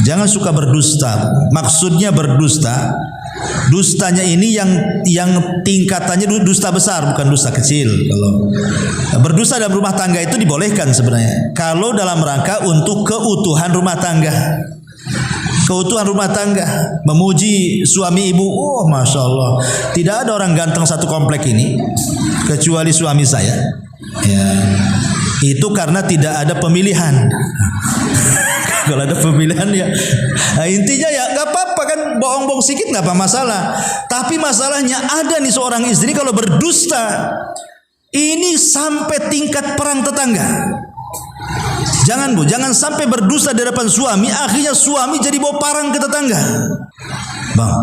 jangan suka berdusta. Maksudnya berdusta, dustanya ini yang tingkatannya dusta besar, bukan dusta kecil. Kalau berdusta dalam rumah tangga itu dibolehkan sebenarnya, kalau dalam rangka untuk keutuhan rumah tangga. Keutuhan rumah tangga, memuji suami ibu. Oh, masya Allah, tidak ada orang ganteng satu komplek ini kecuali suami saya. Ya, itu karena tidak ada pemilihan. Kalau ada pemilihan ya, nah, intinya ya nggak apa-apa kan, bohong-bohong sedikit nggak apa masalah. Tapi masalahnya ada nih seorang istri kalau berdusta, ini sampai tingkat perang tetangga. Jangan bu, jangan sampai berdusta di hadapan suami, akhirnya suami jadi bawa parang ke tetangga. Bang,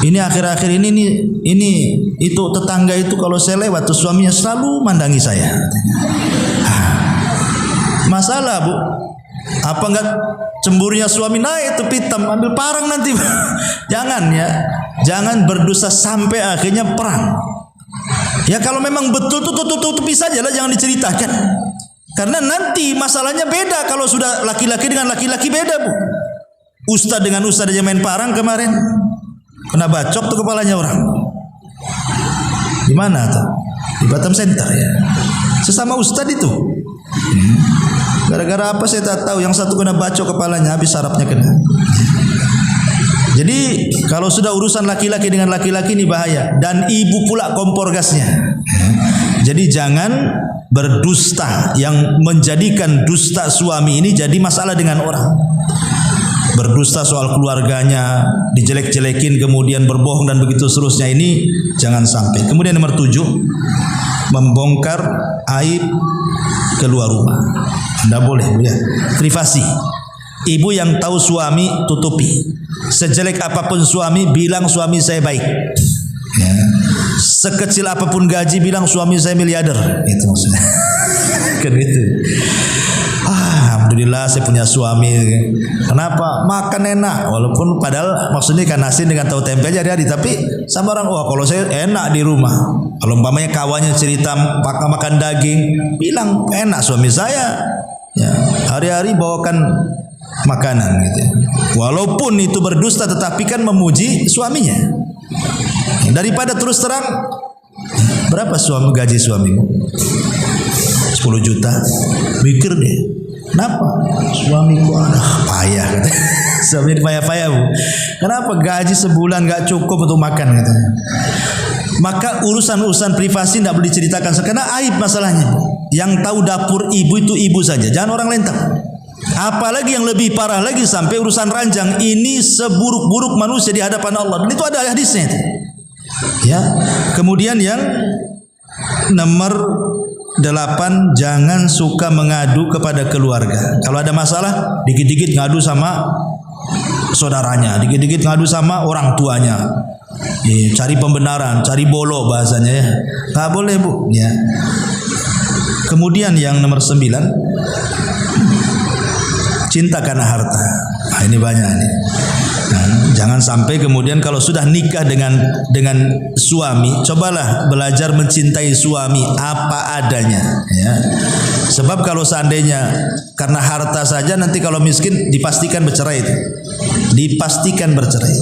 ini akhir-akhir ini itu tetangga itu kalau saya lewat tuh suaminya selalu mandangi saya. Masalah bu. Apa enggak cemburunya suami naik itu pitam, ambil parang nanti. Jangan ya, jangan berdosa sampai akhirnya perang. Ya kalau memang betul tuh tutupi saja lah, jangan diceritakan. Karena nanti masalahnya beda kalau sudah laki-laki dengan laki-laki, beda bu. Ustadz dengan ustadz aja main parang kemarin, kena bacok tuh kepalanya orang. Di mana tuh? Di Batam Center ya. Sesama ustadz itu. Gara-gara apa saya tak tahu, yang satu kena bacok kepalanya, habis sarafnya kena. Jadi kalau sudah urusan laki-laki dengan laki-laki ini bahaya, dan ibu pula kompor gasnya. Jadi jangan berdusta yang menjadikan dusta suami ini jadi masalah dengan orang. Berdusta soal keluarganya, dijelek-jelekin, kemudian berbohong dan begitu seterusnya, ini jangan sampai. Kemudian nomor 7, membongkar aib keluar rumah. Tidak boleh ya. Privasi. Ibu yang tahu suami tutupi. Sejelek apapun suami, bilang suami saya baik. Ya. Sekecil apapun gaji, bilang suami saya miliarder. Itu maksudnya. Kan itu. Alhamdulillah saya punya suami. Kenapa? Makan enak. Walaupun padahal maksudnya ikan asin dengan tahu tempe aja hari-hari. Tapi sama orang, wah kalau saya enak di rumah. Kalau umpamanya kawannya cerita makan daging, bilang enak suami saya. Ya, hari-hari bawakan makanan gitu. Walaupun itu berdusta, tetapi kan memuji suaminya. Daripada terus terang, berapa gaji suamimu? 10 juta. Mikir deh, kenapa? Suamiku payah gitu. Suami payah-payah bu. Kenapa gaji sebulan gak cukup untuk makan gitu. Maka urusan-urusan privasi tidak boleh diceritakan karena aib masalahnya. Yang tahu dapur ibu itu ibu saja, jangan orang lain tahu. Apalagi yang lebih parah lagi sampai urusan ranjang, ini seburuk-buruk manusia di hadapan Allah. Dan itu ada hadisnya itu. Ya. Kemudian yang nomor 8, jangan suka mengadu kepada keluarga. Kalau ada masalah, dikit-dikit ngadu sama saudaranya, dikit-dikit ngadu sama orang tuanya. Cari pembenaran, cari bolo bahasanya ya. Nggak boleh bu. Ya. Kemudian yang nomor 9, cinta karena harta. Ini banyak nih. Nah, jangan sampai kemudian kalau sudah nikah dengan suami, cobalah belajar mencintai suami apa adanya, ya. Sebab kalau seandainya karena harta saja, nanti kalau miskin dipastikan bercerai itu, dipastikan bercerai.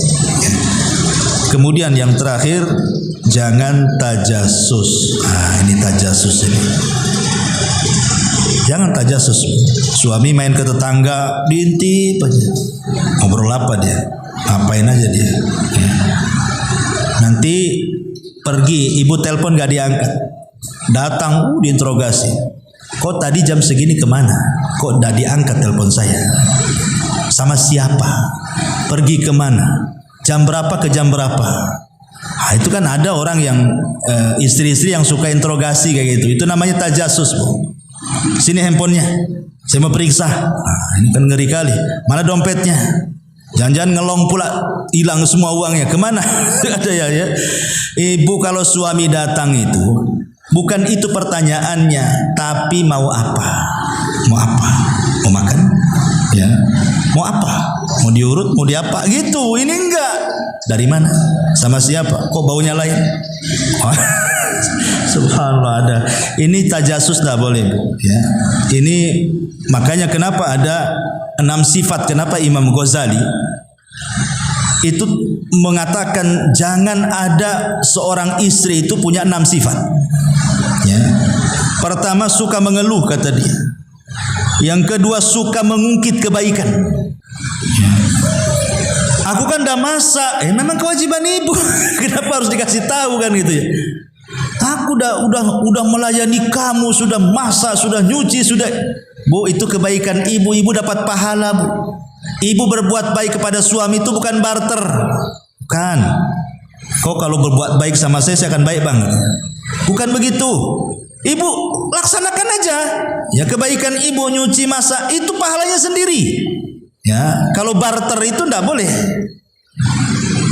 Kemudian yang terakhir, jangan tajasus. Ini tajasus ini. Jangan tajasus. Suami main ke tetangga, diintip aja. Ngobrol apa dia? Apain aja dia? Ya. Nanti pergi, ibu telepon gak diangkat. Datang, diinterogasi. Kok tadi jam segini kemana? Kok gak diangkat telepon saya? Sama siapa? Pergi kemana? Jam berapa ke jam berapa? Itu kan ada orang yang istri-istri yang suka interogasi kayak gitu. Itu namanya tajasus, Bu. Sini handphonenya, saya mau periksa. Ini kan ngeri kali. Mana dompetnya? Jangan-jangan ngelong pula, hilang semua uangnya. Kemana? Ada ya. Ibu kalau suami datang itu, bukan itu pertanyaannya, tapi mau apa? Mau apa? Mau makan? Ya. Mau apa? Mau diurut? Mau diapa? Gitu. Ini enggak. Dari mana? Sama siapa? Kok baunya lain? Subhanallah, ada. Ini tajasus tidak boleh, Bu. Ya. Ini makanya kenapa ada 6 sifat. Kenapa Imam Ghazali itu mengatakan jangan ada seorang istri itu punya 6 sifat. Ya. Pertama, suka mengeluh, kata dia. Yang kedua, suka mengungkit kebaikan. Ya. Aku kan udah masak, memang kewajiban ibu. Kenapa harus dikasih tahu kan gitu ya? Aku udah melayani kamu, sudah masak, sudah nyuci, sudah. Bu, itu kebaikan ibu, ibu dapat pahala, Bu. Ibu berbuat baik kepada suami itu bukan barter. Bukan. Kau kalau berbuat baik sama saya akan baik, Bang. Bukan begitu. Ibu laksanakan aja. Ya, kebaikan ibu nyuci, masak itu pahalanya sendiri. Ya, kalau barter itu enggak boleh.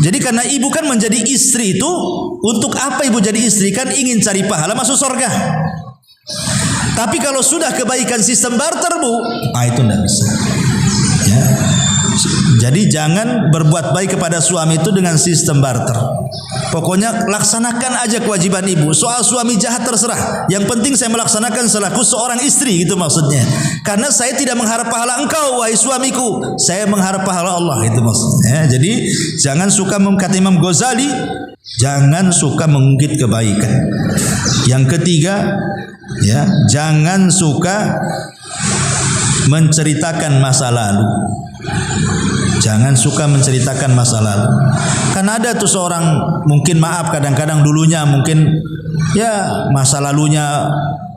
Jadi karena ibu kan menjadi istri itu, untuk apa ibu jadi istri? Kan ingin cari pahala masuk surga. Tapi kalau sudah kebaikan sistem barter, Bu, itu enggak bisa. Ya. Jadi jangan berbuat baik kepada suami itu dengan sistem barter. Pokoknya laksanakan aja kewajiban ibu. Soal suami jahat terserah. Yang penting saya melaksanakan selaku seorang istri, gitu maksudnya. Karena saya tidak mengharap pahala engkau, wahai suamiku. Saya mengharap pahala Allah, itu maksudnya. Jadi jangan suka, kata Imam Ghazali, jangan suka mengungkit kebaikan. Yang ketiga, ya, jangan suka menceritakan masa lalu. Jangan suka menceritakan masa lalu. Kan ada tuh seorang, mungkin maaf kadang-kadang dulunya mungkin ya masa lalunya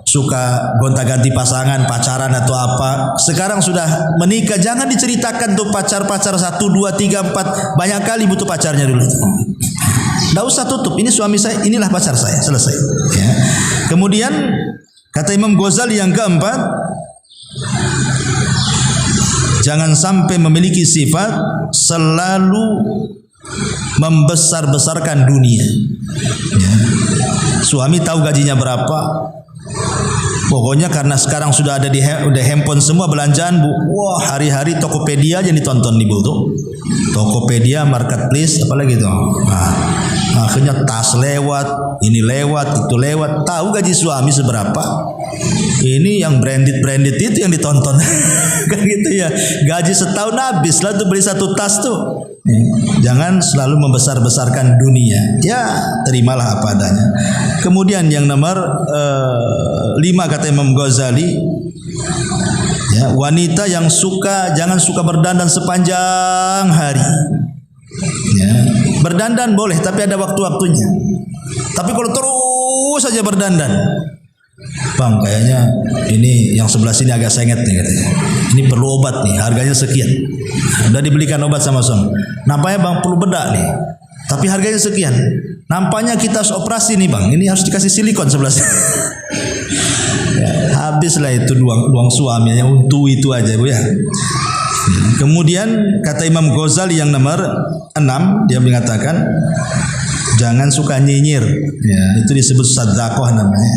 suka gonta-ganti pasangan, pacaran atau apa. Sekarang sudah menikah, jangan diceritakan tuh pacar-pacar 1, 2, 3, 4. Banyak kali butuh pacarnya dulu. Nggak usah tutup, ini suami saya, inilah pacar saya, selesai. Ya. Kemudian kata Imam Ghazali yang keempat, jangan sampai memiliki sifat selalu membesar-besarkan dunia. Ya. Suami tahu gajinya berapa. Pokoknya karena sekarang sudah ada udah handphone semua belanjaan, Bu. Wah, hari-hari Tokopedia aja ditonton nih, Bu, tuh. Tokopedia, Marketplace, apalagi tuh. Nah, akhirnya tas lewat, ini lewat, itu lewat. Tahu gaji suami seberapa? Ini yang branded itu yang ditonton. Kan gitu ya. Gaji setahun habis lah tuh beli satu tas tuh. Jangan selalu membesar-besarkan dunia. Ya, terimalah apa adanya. Kemudian yang nomor 5 kata Imam Ghazali, ya, wanita yang jangan suka berdandan sepanjang hari. Ya, berdandan boleh tapi ada waktu-waktunya. Tapi kalau terus saja berdandan, Bang, kayaknya ini yang sebelah sini agak sengit nih katanya. Ini perlu obat nih, harganya sekian. Udah dibelikan obat sama suami. Nampaknya Bang perlu bedak nih, tapi harganya sekian. Nampaknya kita harus operasi nih Bang, ini harus dikasih silikon sebelah sini. Ya, habislah itu luang suaminya untuk itu aja, Bu, ya. Kemudian kata Imam Ghazali yang nomor 6, dia mengatakan jangan suka nyinyir. Ya, itu disebut sadaqah namanya.